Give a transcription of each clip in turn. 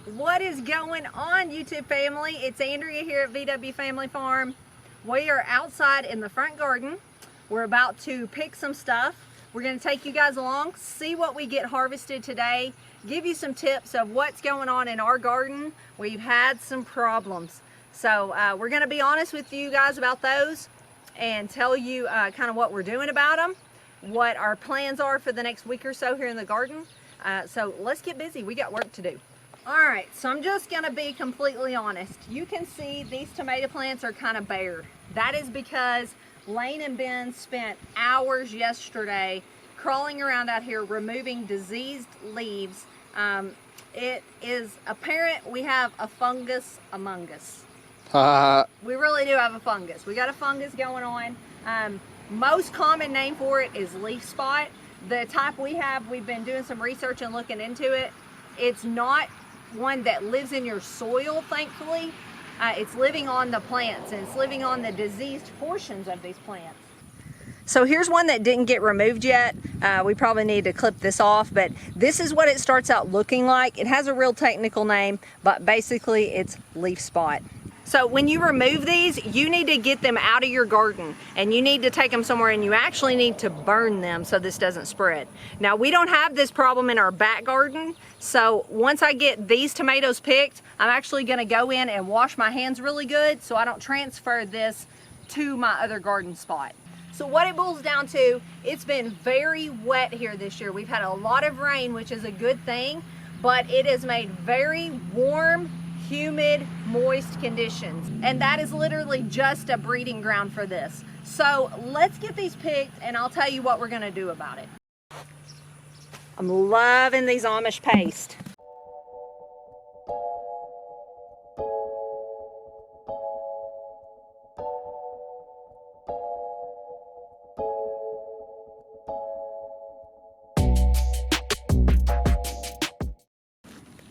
What is going on, YouTube family? It's Andrea here at VW Family Farm. We are outside in the front garden. We're about to pick some stuff. We're going to take you guys along, see what we get harvested today, give you some tips of what's going on in our garden. We've had some problems. So we're going to be honest with you guys about those and tell you kind of what we're doing about them, what our plans are for the next week or so here in the garden. So let's get busy. We got work to do. All right, so I'm just going to be completely honest. You can see these tomato plants are kind of bare. That is because Lane and Ben spent hours yesterday crawling around out here removing diseased leaves. It is apparent we have a fungus among us. We really do have a fungus. We got a fungus going on. Most common name for it is leaf spot. The type we have, we've been doing some research and looking into it. It's not one that lives in your soil, thankfully. It's living on the plants, and it's living on the diseased portions of these plants. So here's one that didn't get removed yet. We probably need to clip this off, but this is what it starts out looking like. It has a real technical name, but basically it's leaf spot. So when you remove these, you need to get them out of your garden, and you need to take them somewhere, and you actually need to burn them so this doesn't spread. Now, we don't have this problem in our back garden, so once I get these tomatoes picked, I'm actually gonna go in and wash my hands really good so I don't transfer this to my other garden spot. So what it boils down to, it's been very wet here this year. We've had a lot of rain, which is a good thing, but it has made very warm, humid, moist conditions, and that is literally just a breeding ground for this. So let's get these picked and I'll tell you what we're going to do about it. I'm loving these Amish paste.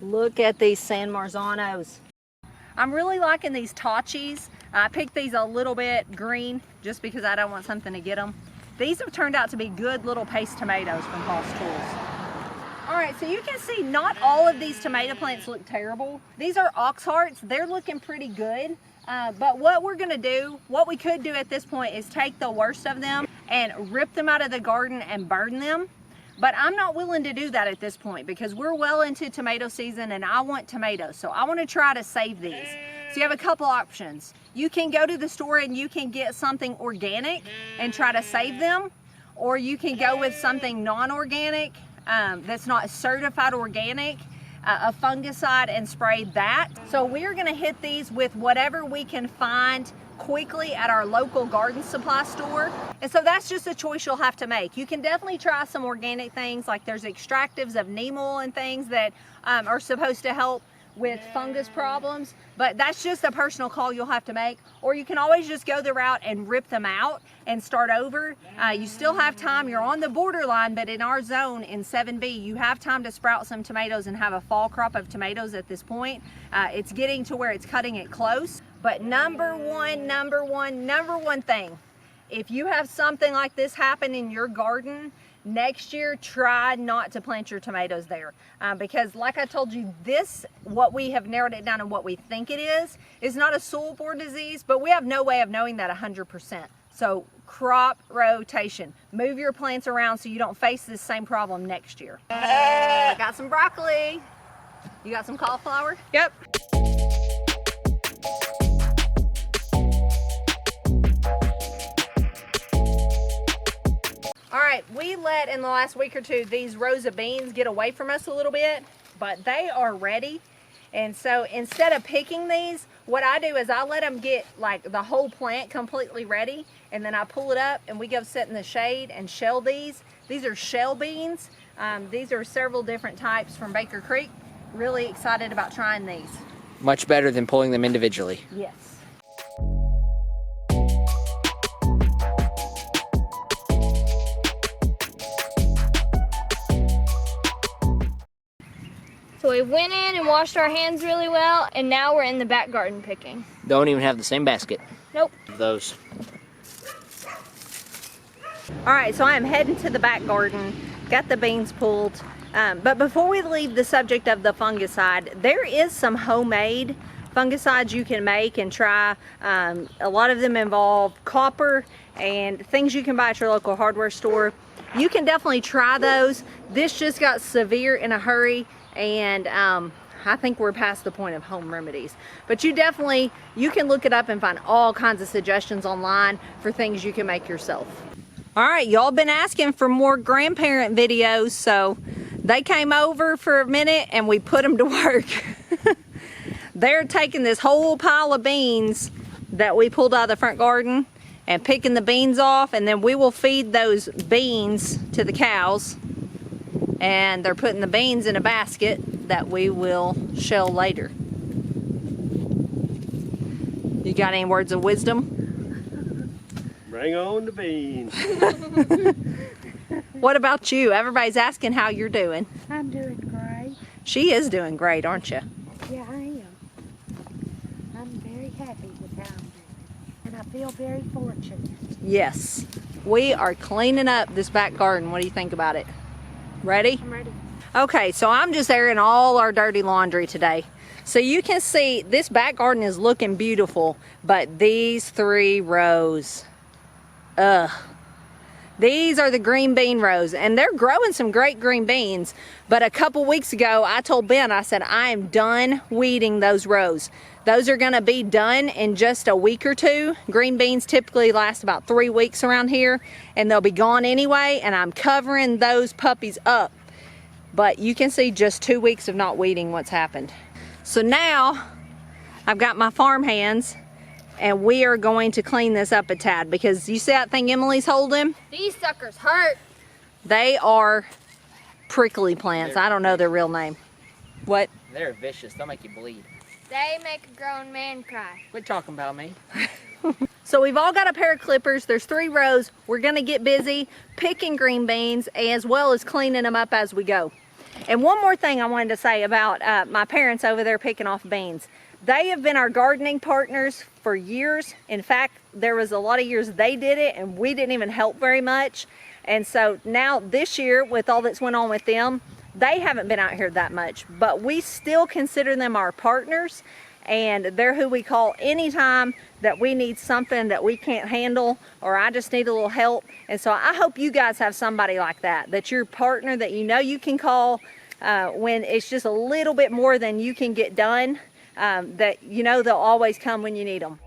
Look at these San Marzanos. I'm really liking these Tachis. I picked these a little bit green just because I don't want something to get them. These have turned out to be good little paste tomatoes from Hoss Tools. All right, so you can see not all of these tomato plants look terrible. These are ox hearts. They're looking pretty good. But what we're gonna do, what we could do at this point is take the worst of them and rip them out of the garden and burn them. But I'm not willing to do that at this point because we're well into tomato season and I want tomatoes. So I want to try to save these. So you have a couple options. You can go to the store and you can get something organic and try to save them. Or you can go with something non-organic that's not certified organic, a fungicide, and spray that. So we're going to hit these with whatever we can find quickly at our local garden supply store. And so that's just a choice you'll have to make. You can definitely try some organic things, like there's extractives of neem oil and things that are supposed to help with fungus problems, but that's just a personal call you'll have to make. Or you can always just go the route and rip them out and start over. You still have time. You're on the borderline, but in our zone in 7B, you have time to sprout some tomatoes and have a fall crop of tomatoes at this point. It's getting to where it's cutting it close. But number one thing, if you have something like this happen in your garden, next year, try not to plant your tomatoes there. Because like I told you, this, what we have narrowed it down and what we think it is not a soil-borne disease, but we have no way of knowing that 100%. So crop rotation. Move your plants around so you don't face this same problem next year. I got some broccoli. You got some cauliflower? Yep. All right, we let in the last week or two these rows of beans get away from us a little bit, but they are ready. And so instead of picking these, what I do is I let them get like the whole plant completely ready, and then I pull it up and we go sit in the shade and shell these. These are shell beans. These are several different types from Baker Creek. Really excited about trying these. Much better than pulling them individually. Yes. So we went in and washed our hands really well, and now we're in the back garden picking. Don't even have the same basket. Nope. Those. All right, so I am heading to the back garden. Got the beans pulled. But before we leave the subject of the fungicide, there is some homemade fungicides you can make and try. A lot of them involve copper and things you can buy at your local hardware store. You can definitely try those. This just got severe in a hurry, and I think we're past the point of home remedies. But you can look it up and find all kinds of suggestions online for things you can make yourself. All right, y'all been asking for more grandparent videos, so they came over for a minute and we put them to work. They're taking this whole pile of beans that we pulled out of the front garden and picking the beans off, and then we will feed those beans to the cows. And they're putting the beans in a basket that we will shell later. You got any words of wisdom? Bring on the beans. What about you? Everybody's asking how you're doing. I'm doing great. She is doing great, aren't you? Yeah, I am. I'm very happy with how I'm doing. And I feel very fortunate. Yes. We are cleaning up this back garden. What do you think about it? Ready? I'm ready. Okay, so I'm just airing all our dirty laundry today. So you can see this back garden is looking beautiful, but these 3 rows, these are the green bean rows, and they're growing some great green beans. But a couple weeks ago, I told Ben, I said, I am done weeding those rows. Those are gonna be done in just a week or 2. Green beans typically last about 3 weeks around here, and they'll be gone anyway, and I'm covering those puppies up. But you can see just 2 weeks of not weeding what's happened. So now, I've got my farm hands, and we are going to clean this up a tad, because you see that thing Emily's holding? These suckers hurt. They are prickly plants. I don't know their real name. What? They're vicious. They'll make you bleed. They make a grown man cry. Quit talking about me. So we've all got a pair of clippers. There's 3 rows. We're gonna get busy picking green beans as well as cleaning them up as we go. And one more thing I wanted to say about my parents over there picking off beans. They have been our gardening partners for years. In fact, there was a lot of years they did it and we didn't even help very much. And so now this year, with all that's went on with them, they haven't been out here that much, but we still consider them our partners, and they're who we call anytime that we need something that we can't handle, or I just need a little help. And so I hope you guys have somebody like that, that's your partner, that you know you can call when it's just a little bit more than you can get done. That you know they'll always come when you need them.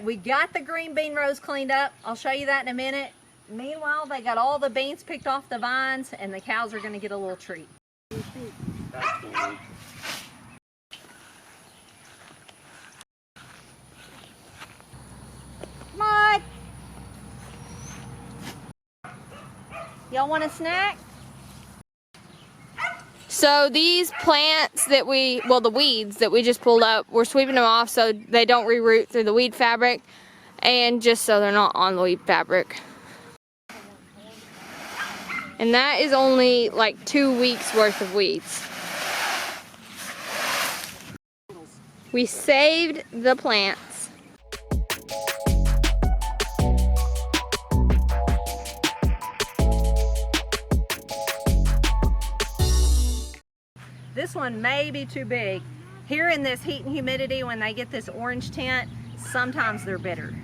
We got the green bean rows cleaned up. I'll show you that in a minute. Meanwhile, they got all the beans picked off the vines, and the cows are going to get a little treat. Mud! Y'all want a snack? So these plants that the weeds that we just pulled up, we're sweeping them off so they don't reroot through the weed fabric, and just so they're not on the weed fabric. And that is only like 2 weeks worth of weeds. We saved the plants. This one may be too big. Here in this heat and humidity, when they get this orange tint, sometimes they're bitter.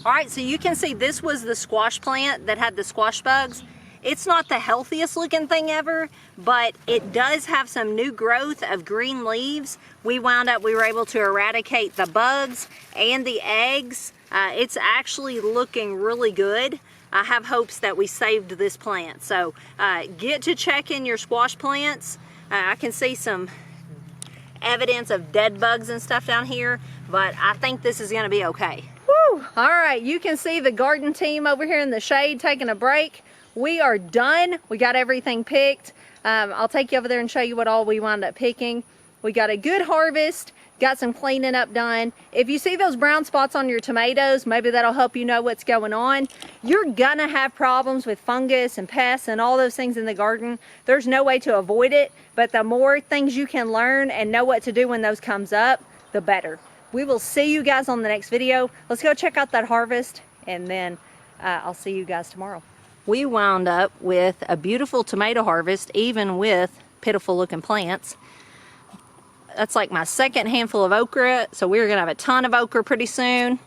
All right, so you can see this was the squash plant that had the squash bugs. It's not the healthiest looking thing ever, but it does have some new growth of green leaves. We were able to eradicate the bugs and the eggs. It's actually looking really good. I have hopes that we saved this plant. So get to checking your squash plants. I can see some evidence of dead bugs and stuff down here, but I think this is gonna be okay. Woo! All right, you can see the garden team over here in the shade taking a break. We are done. We got everything picked. I'll take you over there and show you what all we wound up picking. We got a good harvest, got some cleaning up done. If you see those brown spots on your tomatoes, maybe that'll help you know what's going on. You're gonna have problems with fungus and pests and all those things in the garden. There's no way to avoid it, but the more things you can learn and know what to do when those comes up, the better. We will see you guys on the next video. Let's go check out that harvest, and then I'll see you guys tomorrow. We wound up with a beautiful tomato harvest, even with pitiful looking plants. That's like my second handful of okra, so we're gonna have a ton of okra pretty soon.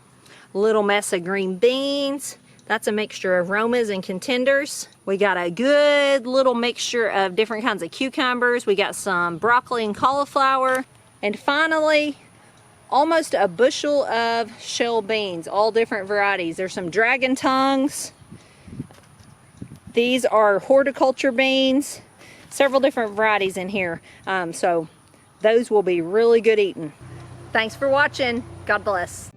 A little mess of green beans. That's a mixture of Romas and contenders. We got a good little mixture of different kinds of cucumbers. We got some broccoli and cauliflower. And finally, almost a bushel of shell beans, all different varieties. There's some dragon tongues. These are horticulture beans, several different varieties in here. So those will be really good eating. Thanks for watching. God bless.